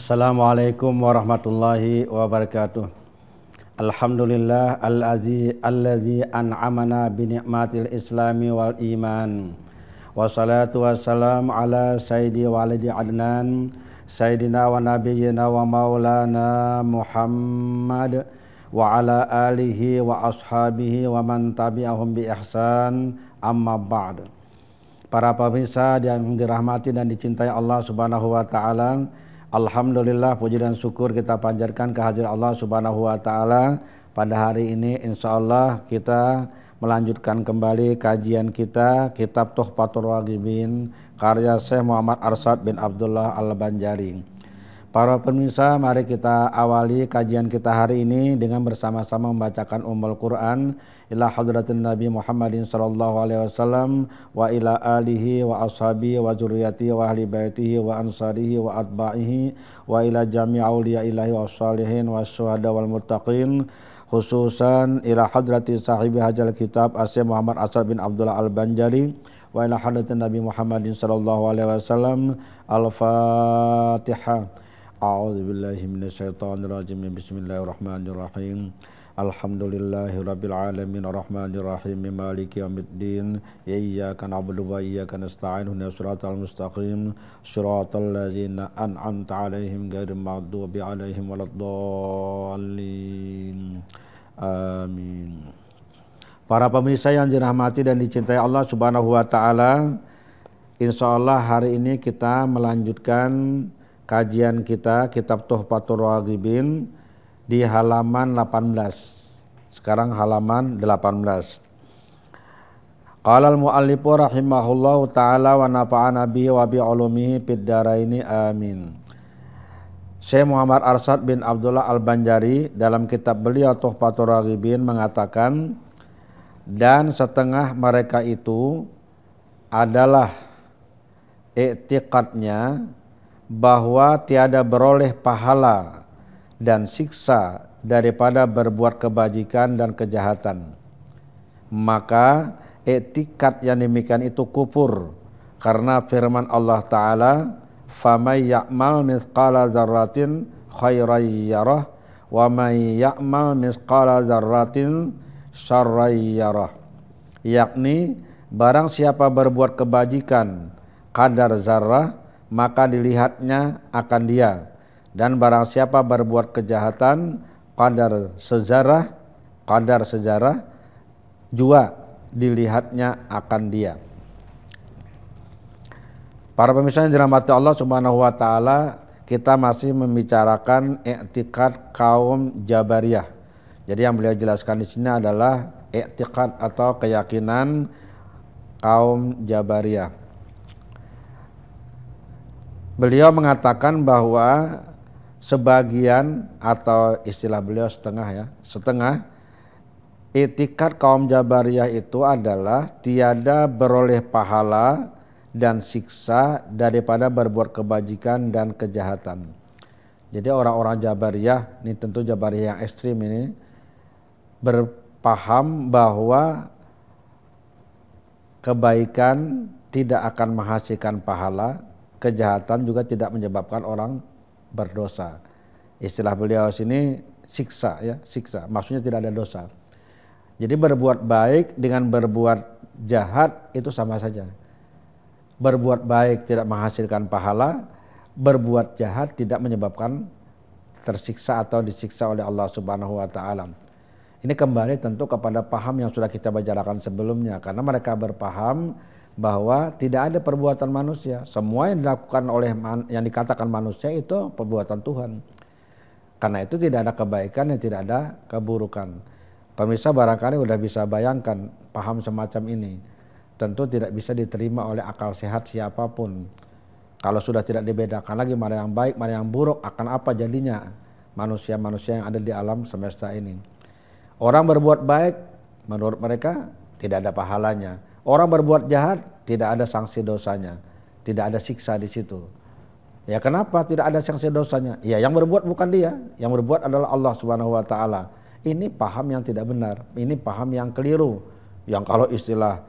Assalamualaikum warahmatullahi wabarakatuh. Alhamdulillah alladzi an'amana bi ni'matil islami wal iman. Wassalatu wassalamu ala sayyidi walidi adnan sayyidina wa nabiyyina wa maulana Muhammad wa ala alihi wa ashabihi wa man tabi'ahum bi ihsan, amma ba'd. Para pemirsa yang dirahmati dan dicintai Allah Subhanahu wa taala, alhamdulillah, puji dan syukur kita panjatkan kehadirat Allah Subhanahu wa taala. Pada hari ini insyaallah kita melanjutkan kembali kajian kita kitab Tuhfatul Raghibin karya Syekh Muhammad Arsyad bin Abdullah Al-Banjari. Para pemirsa, mari kita awali kajian kita hari ini dengan bersama-sama membacakan Ummul Quran ila hadratin Nabi Muhammadin sallallahu alaihi wasallam wa ila alihi wa ashabihi wa zurriyyatihi wa ahli baitihi wa ansarihi wa atba'ihi wa ila jami' auliya ilahi wa shalihin wa syuhada wal muttaqin, khususan ila hadrati sahibi hadzal kitab Syekh Muhammad Arsyad bin Abdullah Al-Banjari wa ila hadratin Nabi Muhammadin sallallahu alaihi wasallam. Al-Fatihah. A'udzubillahi minasyaitonirrajim. Bismillahirrahmanirrahim. Alhamdulillahi rabbil alamin arrahmanirrahim maliki yaumiddin iyyaka na'budu wa iyyaka nasta'in ihdinas siratal mustaqim siratal ladzina an'amta 'alaihim ghairil maghdubi 'alaihim waladdallin. Amin. Para pemirsa yang dirahmati dan dicintai Allah Subhanahu wa taala, insyaallah hari ini kita melanjutkan kajian kita kitab Tuhfatul Raghibin di halaman 18. Sekarang halaman 18. Qala al-muallifu rahimahullahu taala wa nafa'ana bihi wa bi ulumihi fid dharaini amin. Syekh Muhammad Arsyad bin Abdullah Al-Banjari dalam kitab beliau Tuhfatul Raghibin mengatakan, dan setengah mereka itu adalah i'tiqadnya bahwa tiada beroleh pahala dan siksa daripada berbuat kebajikan dan kejahatan. Maka i'tikad yang demikian itu kufur, karena firman Allah Ta'ala, فَمَنْ يَعْمَلْ مِثْقَالَ ذَرَّةٍ خَيْرًا يَرَهُ وَمَنْ يَعْمَلْ مِثْقَالَ ذَرَّةٍ شَرًّا يَرَهُ. Yakni barang siapa berbuat kebajikan kadar zarah, maka dilihatnya akan dia, dan barang siapa berbuat kejahatan kadar sejarah juga dilihatnya akan dia. Para pemirsa yang dirahmati Allah Subhanahu wa taala, kita masih membicarakan i'tikad kaum Jabariyah. Jadi yang beliau jelaskan di sini adalah i'tikad atau keyakinan kaum Jabariyah. Beliau mengatakan bahwa sebagian, atau istilah beliau setengah i'tikad kaum Jabariyah itu adalah tiada beroleh pahala dan siksa daripada berbuat kebajikan dan kejahatan. Jadi orang-orang Jabariyah, ini tentu Jabariyah yang ekstrim ini, berpaham bahwa kebaikan tidak akan menghasilkan pahala, kejahatan juga tidak menyebabkan orang berdosa. Istilah beliau sini siksa, maksudnya tidak ada dosa. Jadi berbuat baik dengan berbuat jahat itu sama saja. Berbuat baik tidak menghasilkan pahala, berbuat jahat tidak menyebabkan tersiksa atau disiksa oleh Allah Subhanahu wa taala. Ini kembali tentu kepada paham yang sudah kita bicarakan sebelumnya, karena mereka berpaham bahwa tidak ada perbuatan manusia. Semua yang dilakukan oleh yang dikatakan manusia itu perbuatan Tuhan. Karena itu tidak ada kebaikan dan tidak ada keburukan. Pemirsa barangkali sudah bisa bayangkan paham semacam ini. Tentu tidak bisa diterima oleh akal sehat siapapun. Kalau sudah tidak dibedakan lagi mana yang baik, mana yang buruk, akan apa jadinya manusia-manusia yang ada di alam semesta ini. Orang berbuat baik, menurut mereka tidak ada pahalanya. Orang berbuat jahat, tidak ada sanksi dosanya, tidak ada siksa di situ. Ya kenapa tidak ada sanksi dosanya? Ya yang berbuat bukan dia, yang berbuat adalah Allah Subhanahu wa taala. Ini paham yang tidak benar, ini paham yang keliru. Yang kalau istilah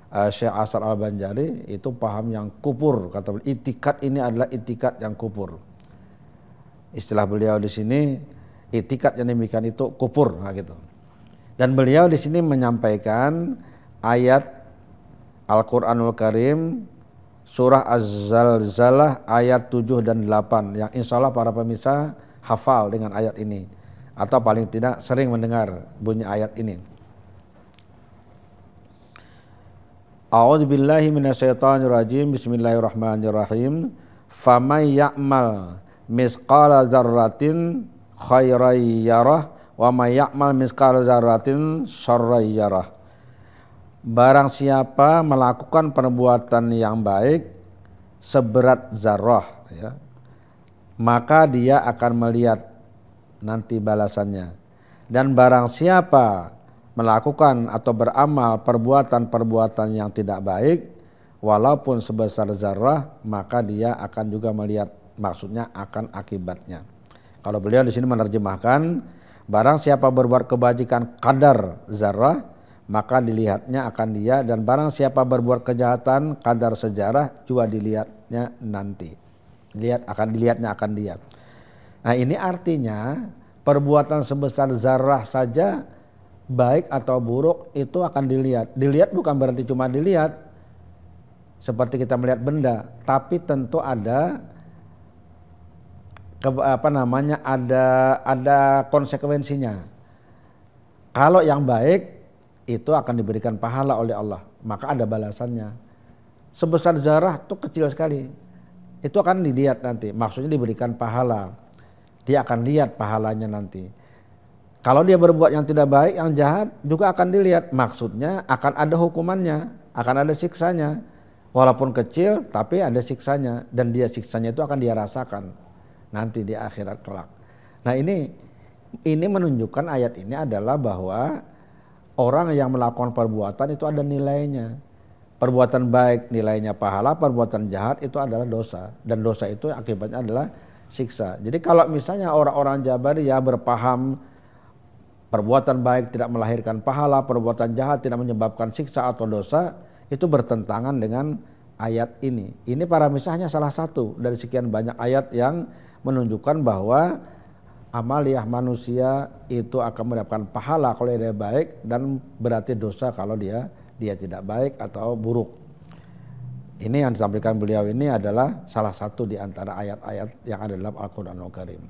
Syekh Arsyad Al-Banjari itu paham yang kufur, kata beliau. I'tikad ini adalah i'tikad yang kufur. Istilah beliau di sini, i'tikad yang demikian itu kufur, nah gitu. Dan beliau di sini menyampaikan ayat Al-Qur'anul Karim surah Az-Zalzalah ayat 7 dan 8 yang insya Allah para pemirsa hafal dengan ayat ini atau paling tidak sering mendengar bunyi ayat ini. A'udzubillahi minasyaitonirrajim. Bismillahirrahmanirrahim. Famay ya'mal misqala dzarratin khairan yarah wa may ya'mal misqala dzarratin syarran yarah. Barang siapa melakukan perbuatan yang baik seberat zarrah, ya, maka dia akan melihat nanti balasannya. Dan barang siapa melakukan atau beramal perbuatan-perbuatan yang tidak baik walaupun sebesar zarrah, maka dia akan juga melihat, maksudnya akan akibatnya. Kalau beliau di sini menerjemahkan, barang siapa berbuat kebajikan kadar zarrah, maka dilihatnya akan dia, dan barang siapa berbuat kejahatan kadar sejarah juga dilihatnya nanti. Dilihatnya akan dia. Nah, ini artinya perbuatan sebesar zarrah saja baik atau buruk itu akan dilihat. Dilihat bukan berarti cuma dilihat seperti kita melihat benda, tapi tentu ada ada konsekuensinya. Kalau yang baik itu akan diberikan pahala oleh Allah, maka ada balasannya. Sebesar zarah itu kecil sekali, itu akan dilihat nanti, maksudnya diberikan pahala, dia akan lihat pahalanya nanti. Kalau dia berbuat yang tidak baik, yang jahat juga akan dilihat, maksudnya akan ada hukumannya, akan ada siksanya, walaupun kecil tapi ada siksanya, dan dia siksanya itu akan dia rasakan nanti di akhirat kelak. Nah, ini menunjukkan, ayat ini adalah bahwa orang yang melakukan perbuatan itu ada nilainya. Perbuatan baik nilainya pahala, perbuatan jahat itu adalah dosa. Dan dosa itu akibatnya adalah siksa. Jadi kalau misalnya orang-orang Jabariyah berpaham perbuatan baik tidak melahirkan pahala, perbuatan jahat tidak menyebabkan siksa atau dosa, itu bertentangan dengan ayat ini. Ini para misalnya salah satu dari sekian banyak ayat yang menunjukkan bahwa amaliyah manusia itu akan mendapatkan pahala kalau dia baik, dan berarti dosa kalau dia tidak baik atau buruk. Ini yang disampaikan beliau ini adalah salah satu di antara ayat-ayat yang ada dalam Al-Qur'anul Karim.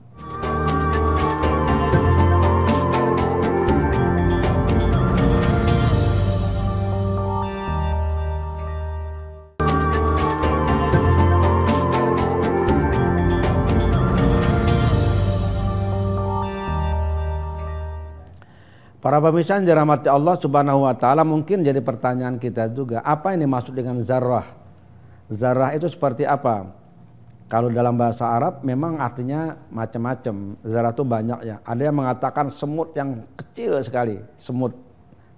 Para pemirsa yang dirahmati Allah Subhanahu wa taala, mungkin jadi pertanyaan kita juga, apa ini maksud dengan zarrah? Zarrah itu seperti apa? Kalau dalam bahasa Arab memang artinya macam-macam. Zarrah itu banyak ya. Ada yang mengatakan semut yang kecil sekali, semut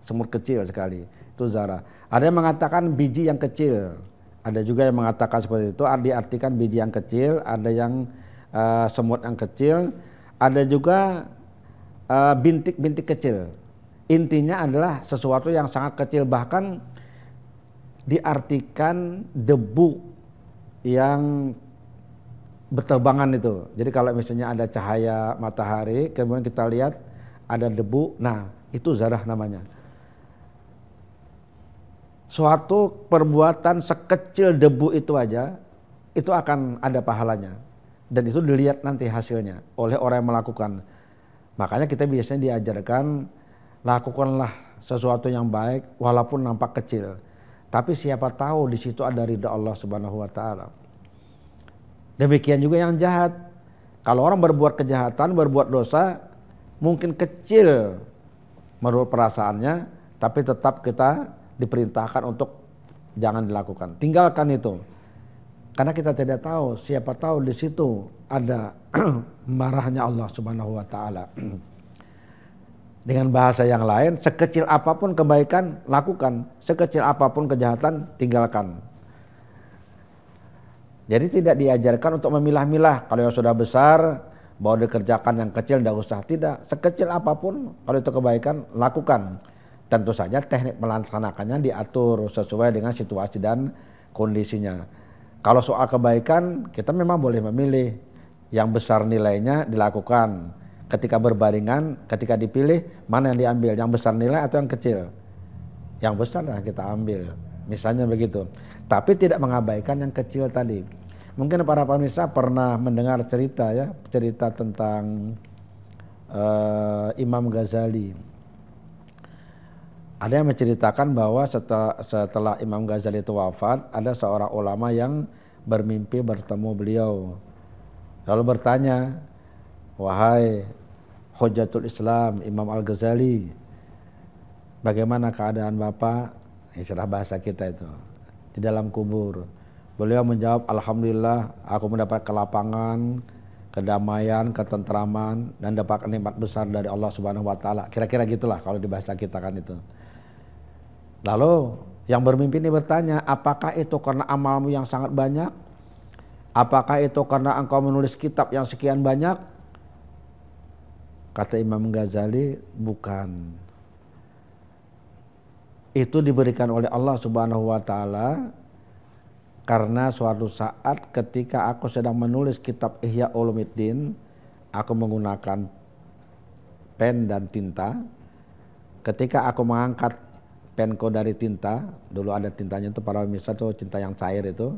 kecil sekali, itu zarrah. Ada yang mengatakan biji yang kecil. Ada juga yang mengatakan seperti itu, diartikan biji yang kecil, ada yang semut yang kecil, ada juga bintik-bintik kecil. Intinya adalah sesuatu yang sangat kecil, bahkan diartikan debu yang berterbangan itu. Jadi kalau misalnya ada cahaya matahari, kemudian kita lihat ada debu, nah itu zarrah namanya. Suatu perbuatan sekecil debu itu aja, itu akan ada pahalanya. Dan itu dilihat nanti hasilnya oleh orang yang melakukan. Makanya kita biasanya diajarkan, lakukanlah sesuatu yang baik walaupun nampak kecil. Tapi siapa tahu di situ ada ridha Allah Subhanahu wa taala. Demikian juga yang jahat. Kalau orang berbuat kejahatan, berbuat dosa, mungkin kecil menurut perasaannya, tapi tetap kita diperintahkan untuk jangan dilakukan. Tinggalkan itu. Karena kita tidak tahu, siapa tahu di situ ada marahnya Allah Subhanahu wa taala. Dengan bahasa yang lain, sekecil apapun kebaikan lakukan, sekecil apapun kejahatan tinggalkan. Jadi tidak diajarkan untuk memilah-milah, kalau yang sudah besar bahwa dikerjakan, yang kecil tidak usah, tidak. Sekecil apapun kalau itu kebaikan lakukan. Tentu saja teknik melaksanakannya diatur sesuai dengan situasi dan kondisinya. Kalau soal kebaikan kita memang boleh memilih, yang besar nilainya dilakukan. Ketika berbaringan, ketika dipilih, mana yang diambil, yang besar nilai atau yang kecil? Yang besar lah kita ambil, misalnya begitu. Tapi tidak mengabaikan yang kecil tadi. Mungkin para pemirsa pernah mendengar cerita ya, cerita tentang Imam Ghazali. Ada yang menceritakan bahwa setelah Imam Ghazali itu wafat, ada seorang ulama yang bermimpi bertemu beliau. Lalu bertanya, wahai Hujjatul Islam Imam Al-Ghazali, bagaimana keadaan Bapak? Istilah bahasa kita itu, di dalam kubur. Beliau menjawab, alhamdulillah aku mendapat kelapangan, kedamaian, ketentraman, dan dapat nikmat besar dari Allah Subhanahu wa taala. Kira-kira gitulah kalau di bahasa kita kan itu. Lalu yang bermimpi ini bertanya, apakah itu karena amalmu yang sangat banyak? Apakah itu karena engkau menulis kitab yang sekian banyak? Kata Imam Ghazali, bukan. Itu diberikan oleh Allah Subhanahu wa taala karena suatu saat ketika aku sedang menulis kitab Ihya Ulumuddin, aku menggunakan pen dan tinta. Ketika aku mengangkat penku dari tinta, dulu ada tintanya itu para pemirsa tuh, tinta yang cair itu.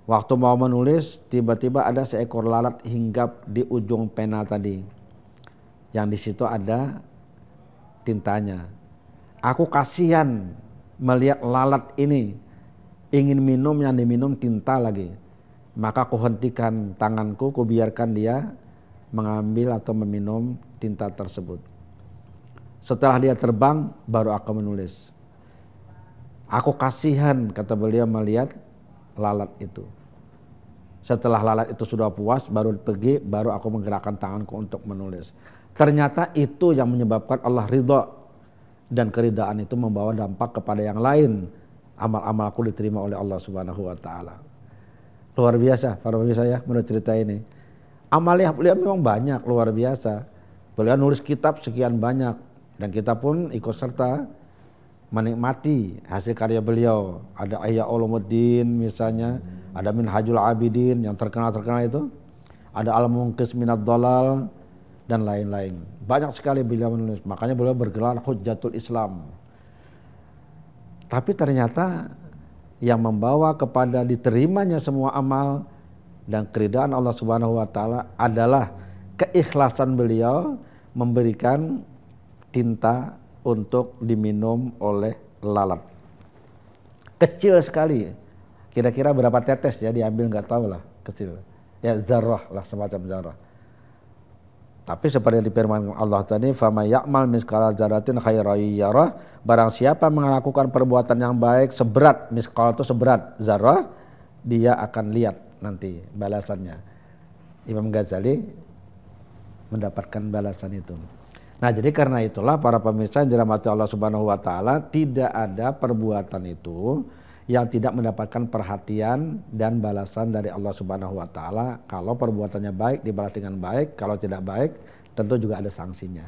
Waktu mau menulis, tiba-tiba ada seekor lalat hinggap di ujung pena tadi. Yang di situ ada tintanya. Aku kasihan melihat lalat ini, ingin minum yang diminum tinta lagi. Maka aku hentikan tanganku, ku biarkan dia mengambil atau meminum tinta tersebut. Setelah dia terbang, baru aku menulis. Aku kasihan, kata beliau, melihat lalat itu. Setelah lalat itu sudah puas, baru pergi, baru aku menggerakkan tanganku untuk menulis. Ternyata itu yang menyebabkan Allah ridha, dan keridhaan itu membawa dampak kepada yang lain. Amal-amalku diterima oleh Allah Subhanahu wa taala. Luar biasa para pemirsa ya, menurut cerita ini. Amalnya beliau memang banyak, luar biasa. Beliau nulis kitab sekian banyak, dan kita pun ikut serta menikmati hasil karya beliau. Ada Ihya Ulumuddin misalnya, ada Minhajul Abidin yang terkenal itu, ada Al-Munqidh Minadh Dhalal, dan lain-lain. Banyak sekali beliau menulis, makanya beliau bergelar Hujjatul Islam. Tapi ternyata yang membawa kepada diterimanya semua amal dan keridhaan Allah Subhanahu wa taala adalah keikhlasan beliau memberikan tinta untuk diminum oleh lalat. Kecil sekali. Kira-kira berapa tetes ya diambil, nggak tahu lah, kecil. Ya zarrah lah, semacam zarrah. Tapi seperti yang difirmankan Allah tadi, fama ya'mal miskala dzarratin khairan yarah, barang siapa melakukan perbuatan yang baik seberat, miskal itu seberat zarrah, dia akan lihat nanti balasannya. Imam Ghazali mendapatkan balasan itu. Nah, jadi karena itulah para pemirsa yang dirahmati Allah Subhanahu wa taala, tidak ada perbuatan itu yang tidak mendapatkan perhatian dan balasan dari Allah Subhanahu wa taala. Kalau perbuatannya baik dibalas dengan baik, kalau tidak baik tentu juga ada sanksinya.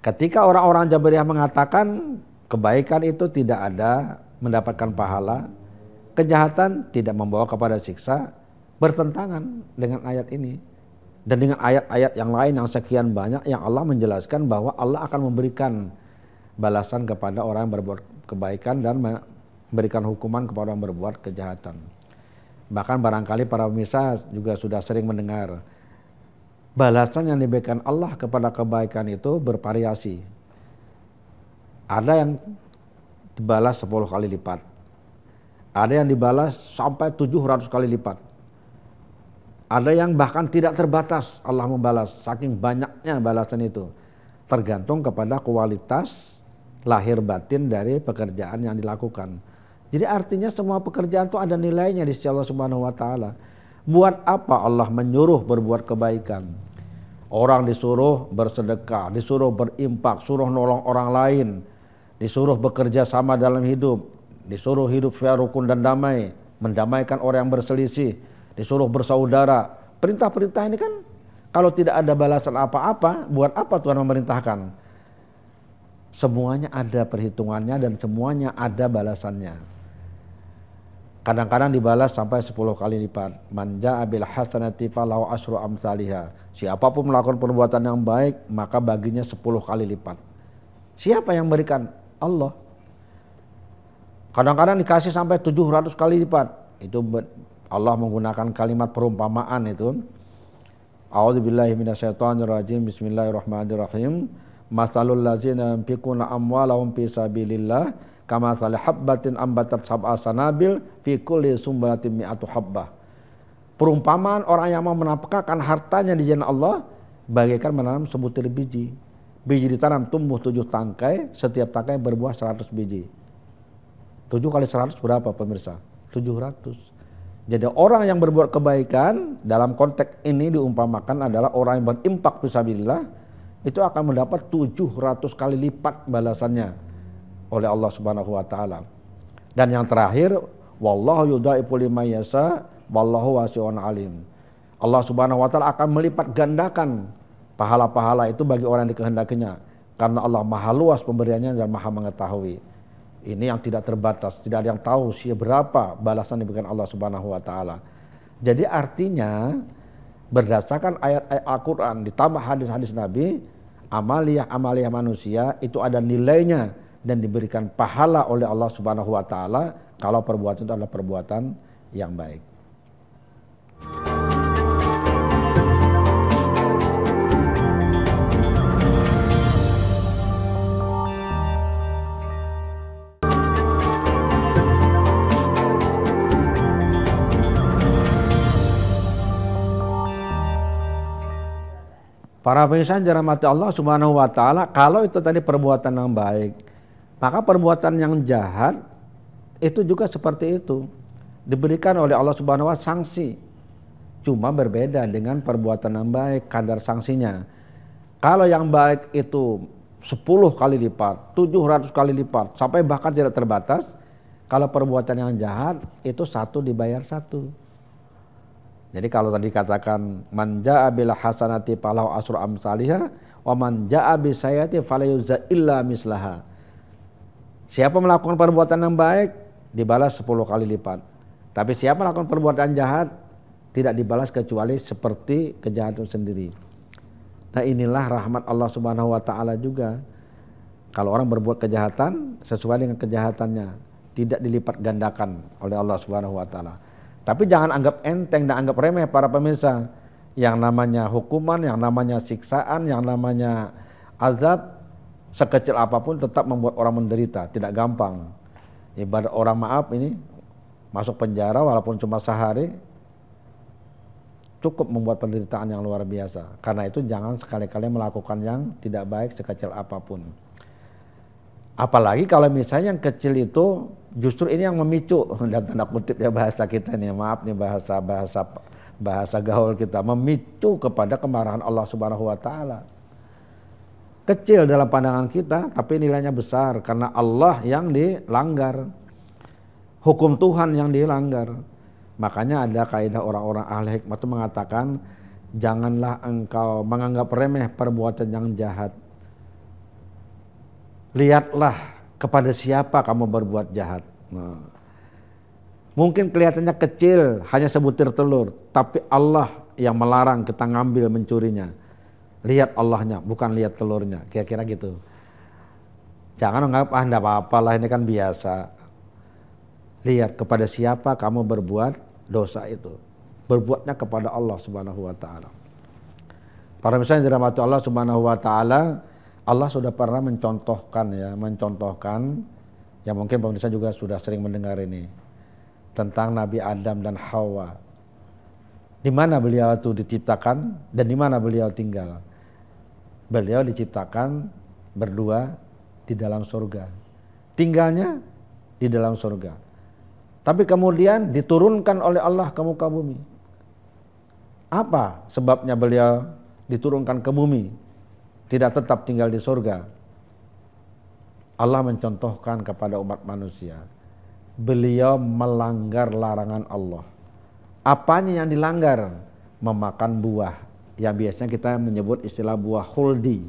Ketika orang-orang Jabariyah mengatakan kebaikan itu tidak ada mendapatkan pahala, kejahatan tidak membawa kepada siksa, bertentangan dengan ayat ini. Dan dengan ayat-ayat yang lain yang sekian banyak yang Allah menjelaskan bahwa Allah akan memberikan balasan kepada orang yang berbuat kebaikan dan memberikan hukuman kepada orang yang berbuat kejahatan. Bahkan barangkali para pemirsa juga sudah sering mendengar balasan yang diberikan Allah kepada kebaikan itu bervariasi. Ada yang dibalas 10 kali lipat. Ada yang dibalas sampai 700 kali lipat. Ada yang bahkan tidak terbatas Allah membalas, saking banyaknya balasan itu. Tergantung kepada kualitas lahir batin dari pekerjaan yang dilakukan. Jadi artinya semua pekerjaan itu ada nilainya di sisi Allah Subhanahu wa taala. Buat apa Allah menyuruh berbuat kebaikan? Orang disuruh bersedekah, disuruh berimpak, suruh nolong orang lain, disuruh bekerja sama dalam hidup, disuruh hidup secara rukun dan damai, mendamaikan orang yang berselisih, disuruh bersaudara. Perintah-perintah ini kan kalau tidak ada balasan apa-apa, buat apa Tuhan memerintahkan? Semuanya ada perhitungannya dan semuanya ada balasannya. Kadang-kadang dibalas sampai 10 kali lipat. Man jaa bil hasanati falahu asyru amsalihha. Siapapun melakukan perbuatan yang baik, maka baginya 10 kali lipat. Siapa yang berikan? Allah. Kadang-kadang dikasih sampai 700 kali lipat. Itu Allah menggunakan kalimat perumpamaan itu. A'udzubillahi minasyaitonirrajim. Bismillahirrahmanirrahim. Masalul ladzina yunfiquna amwalahum fi sabilillah kamathali habbatin ambatat sab'a sanabil fi kulli sumbulatin mi'atu habbah. Perumpamaan orang yang mau menafkahkan hartanya di jalan Allah bagaikan menanam sebutir biji. Biji ditanam tumbuh 7 tangkai, setiap tangkai berbuah 100 biji. 7 kali 100 berapa pemirsa? 700. Jadi orang yang berbuat kebaikan dalam konteks ini diumpamakan adalah orang yang berinfak fisabilillah, itu akan mendapat 700 kali lipat balasannya oleh Allah Subhanahu wa taala. Dan yang terakhir, wallahu yudhaifu liman yasha wallahu wasi'un alim. Allah Subhanahu wa taala akan melipat gandakan pahala-pahala itu bagi orang yang dikehendakinya, karena Allah Maha luas pemberiannya dan Maha mengetahui. Ini yang tidak terbatas, tidak ada yang tahu berapa balasan diberikan Allah Subhanahu wa taala. Jadi artinya berdasarkan ayat-ayat Al-Qur'an ditambah hadis-hadis Nabi, amaliyah manusia itu ada nilainya dan diberikan pahala oleh Allah Subhanahu wa taala kalau perbuatan itu adalah perbuatan yang baik. Para pemirsa yang dirahmati Allah Subhanahu wa taala, kalau itu tadi perbuatan yang baik, maka perbuatan yang jahat itu juga seperti itu. Diberikan oleh Allah Subhanahu wa taala sanksi. Cuma berbeda dengan perbuatan yang baik, kadar sanksinya. Kalau yang baik itu 10 kali lipat, 700 kali lipat, sampai bahkan tidak terbatas. Kalau perbuatan yang jahat itu 1 dibayar 1. Jadi kalau tadi katakan man jaa bil hasanati falahu asyru amsalihha wa man jaa bis sayyiati fala yujza illa mislaha. Siapa melakukan perbuatan yang baik dibalas 10 kali lipat. Tapi siapa melakukan perbuatan jahat tidak dibalas kecuali seperti kejahatan sendiri. Nah, inilah rahmat Allah Subhanahu wa taala juga. Kalau orang berbuat kejahatan sesuai dengan kejahatannya, tidak dilipat gandakan oleh Allah Subhanahu wa taala. Tapi jangan anggap enteng dan anggap remeh para pemirsa. Yang namanya hukuman, yang namanya siksaan, yang namanya azab, sekecil apapun tetap membuat orang menderita, tidak gampang. Ibarat orang maaf ini masuk penjara walaupun cuma sehari, cukup membuat penderitaan yang luar biasa. Karena itu jangan sekali-kali melakukan yang tidak baik sekecil apapun. Apalagi kalau misalnya yang kecil itu justru ini yang memicu, dan tanda kutip ya bahasa kita nih, maaf nih bahasa gaul kita, memicu kepada kemarahan Allah Subhanahu wa taala. Kecil dalam pandangan kita tapi nilainya besar karena Allah yang dilanggar. Hukum Tuhan yang dilanggar. Makanya ada kaidah orang-orang ahli hikmah itu mengatakan, janganlah engkau menganggap remeh perbuatan yang jahat. Lihatlah kepada siapa kamu berbuat jahat. Nah, mungkin kelihatannya kecil, hanya sebutir telur, tapi Allah yang melarang kita ngambil mencurinya. Lihat Allahnya, bukan lihat telurnya, kira-kira gitu. Jangan menganggap enggak apa-apa lah, ini kan biasa. Lihat kepada siapa kamu berbuat dosa itu. Berbuatnya kepada Allah Subhanahu wa taala. Para misalnya dirahmati Allah Subhanahu wa taala, Allah sudah pernah mencontohkan ya mungkin pemirsa juga sudah sering mendengar ini tentang Nabi Adam dan Hawa. Di mana beliau itu diciptakan dan di mana beliau tinggal. Beliau diciptakan berdua di dalam surga. Tinggalnya di dalam surga. Tapi kemudian diturunkan oleh Allah ke muka bumi. Apa sebabnya beliau diturunkan ke bumi? Tidak tetap tinggal di surga. Allah mencontohkan kepada umat manusia. Beliau melanggar larangan Allah. Apanya yang dilanggar? Memakan buah. Yang biasanya kita menyebut istilah buah khuldi.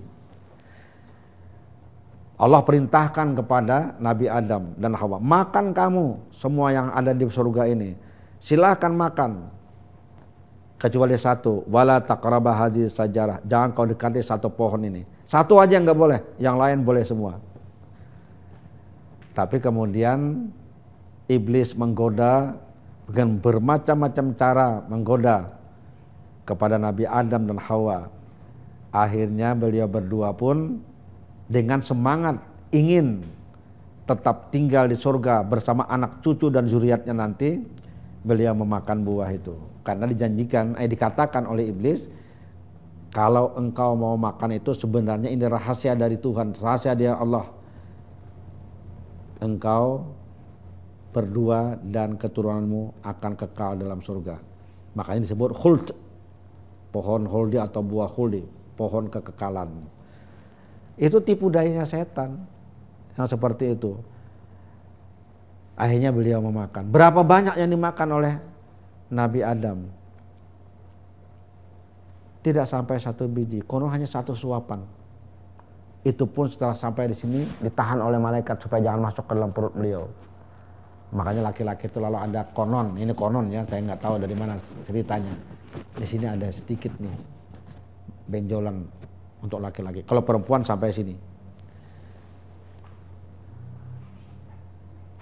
Allah perintahkan kepada Nabi Adam dan Hawa, makan kamu semua yang ada di surga ini, silahkan makan, kecuali satu, wala taqraba hadhihi sajarah, jangan kau dekati satu pohon ini, satu aja nggak boleh, yang lain boleh semua. Tapi kemudian iblis menggoda dengan bermacam-macam cara, menggoda kepada Nabi Adam dan Hawa. Akhirnya beliau berdua pun dengan semangat ingin tetap tinggal di surga bersama anak cucu dan zuriatnya nanti, beliau memakan buah itu. Karena dikatakan oleh iblis, kalau engkau mau makan itu sebenarnya ini rahasia dari Tuhan, rahasia dari Allah. Engkau berdua dan keturunanmu akan kekal dalam surga. Makanya disebut khuld, pohon khuldi atau buah khuldi, pohon kekekalan. Itu tipu dayanya setan yang seperti itu. Akhirnya beliau memakan. Berapa banyak yang dimakan oleh Nabi Adam? Tidak sampai 1 biji, konon hanya 1 suapan. Itu pun setelah sampai di sini ditahan oleh malaikat supaya jangan masuk ke dalam perut beliau. Makanya laki-laki itu lalu ada konon, ini konon ya, saya nggak tahu dari mana ceritanya. Di sini ada sedikit nih benjolan untuk laki-laki. Kalau perempuan sampai sini.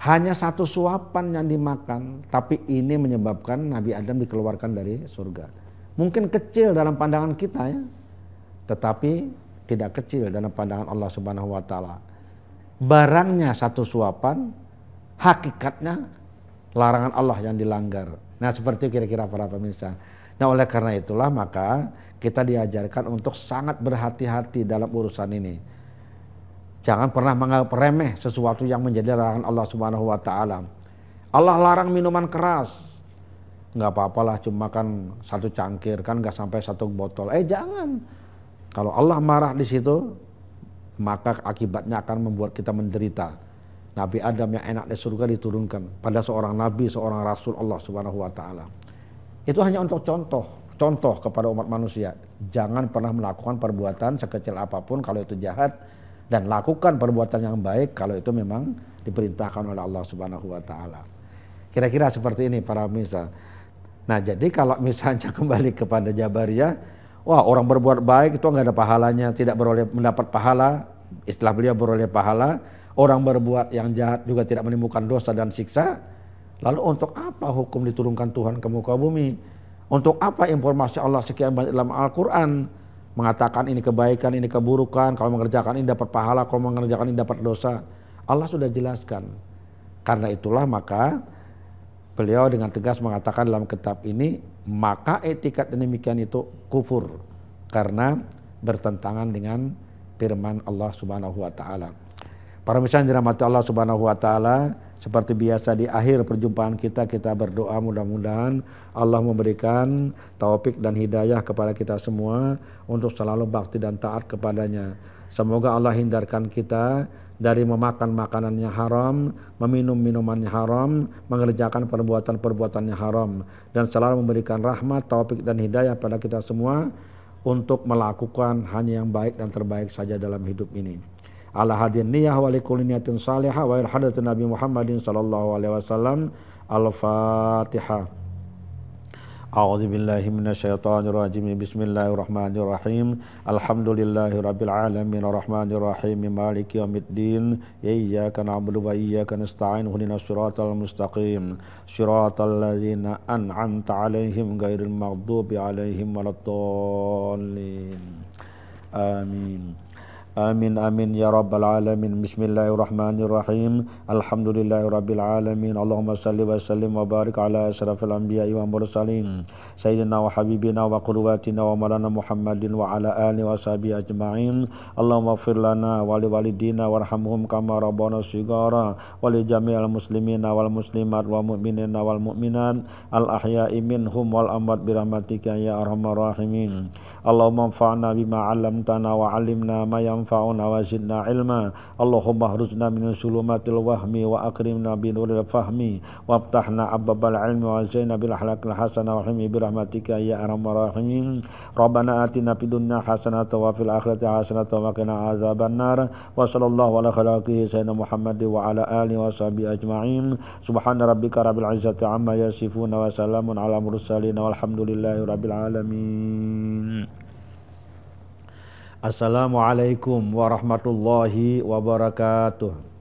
Hanya 1 suapan yang dimakan, tapi ini menyebabkan Nabi Adam dikeluarkan dari surga. Mungkin kecil dalam pandangan kita ya, tetapi tidak kecil dalam pandangan Allah Subhanahu wa taala. Barangnya 1 suapan, hakikatnya larangan Allah yang dilanggar. Nah, seperti kira-kira para pemirsa. Nah, oleh karena itulah maka kita diajarkan untuk sangat berhati-hati dalam urusan ini. Jangan pernah menganggap remeh sesuatu yang menjadi larangan Allah Subhanahu wa taala. Allah larang minuman keras. Enggak apa-apalah cuma kan 1 cangkir, kan enggak sampai 1 botol. Jangan. Kalau Allah marah di situ, maka akibatnya akan membuat kita menderita. Nabi Adam yang enak di surga diturunkan pada seorang nabi, seorang rasul Allah Subhanahu wa taala. Itu hanya untuk contoh kepada umat manusia. Jangan pernah melakukan perbuatan sekecil apapun kalau itu jahat, dan lakukan perbuatan yang baik kalau itu memang diperintahkan oleh Allah Subhanahu wa taala. Kira-kira seperti ini para pemirsa. Nah, jadi kalau misalnya kembali kepada Jabariyah, wah, orang berbuat baik itu enggak ada pahalanya, tidak beroleh mendapat pahala, istilah beliau beroleh pahala. Orang berbuat yang jahat juga tidak menimbulkan dosa dan siksa. Lalu untuk apa hukum diturunkan Tuhan ke muka bumi? Untuk apa informasi Allah sekian banyak dalam Al-Quran? Mengatakan ini kebaikan, ini keburukan, kalau mengerjakan ini dapat pahala, kalau mengerjakan ini dapat dosa. Allah sudah jelaskan. Karena itulah maka beliau dengan tegas mengatakan dalam kitab ini, maka etikat demikian itu kufur. Karena bertentangan dengan firman Allah Subhanahu wa taala. Para pemirsa yang dirahmati Allah Subhanahu wa taala, seperti biasa di akhir perjumpaan kita berdoa mudah-mudahan Allah memberikan taufik dan hidayah kepada kita semua untuk selalu bakti dan taat kepadanya. Semoga Allah hindarkan kita dari memakan makanan yang haram, meminum minuman yang haram, mengerjakan perbuatan-perbuatan yang haram, dan selalu memberikan rahmat, taufik dan hidayah pada kita semua untuk melakukan hanya yang baik dan terbaik saja dalam hidup ini. Ala hadin niyah wa likulli niyatin salihah wa ila hadratin Nabi Muhammadin sallallahu alaihi wasallam. Al-Fatihah. A'udzu billahi minasyaitonir rajim. Bismillahirrahmanirrahim. Alhamdulillahirabbil alamin arrahmanir rahim maliki yaumiddin. Iyyaka na'budu wa iyyaka nasta'in. Ihdinas siratal mustaqim. Siratal ladzina an'amta 'alaihim ghairil maghdubi 'alaihim waladdallin. Amin. Amin amin ya rabbal alamin. Bismillahirrahmanirrahim. Alhamdulillahirabbil alamin. Allahumma shalli wa sallim wa barik ala asyrafil anbiya'i wa mursalin sayyidina wa habibina wa qurwatina wa maulana Muhammadin wa ala alihi wa sahbihi ajma'in. Allahumma ighfir lana wa li walidina warhamhum kama rabbana shighara wa li jami'il muslimina wal muslimat wal mu'minina wal mu'minat al ahya'i minhum wal amwat bi rahmatika ya arhamar rahimin. Allahumma anfa'na bima 'allamtana wa 'allimna ma yanfa'una wa zidna ilma. Allahumma hruzna min sulumatil wahmi wa akrimna bi nuril fahmi waftahna abbabal ilmi wa zaina bil akhlaqil hasanah wa himi bi rahmatika ya arhamar rahimin. Rabbana atina fid dunya hasanatan wa fil akhirati hasanatan wa qina azabannar. Wa sallallahu ala khalqihi sayyidina Muhammad wa ala alihi wa sahbihi ajma'in. Subhana rabbika rabbil izzati amma yasifuna wa salamun ala mursalin walhamdulillahi rabbil alamin. Assalamualaikum warahmatullahi wabarakatuh.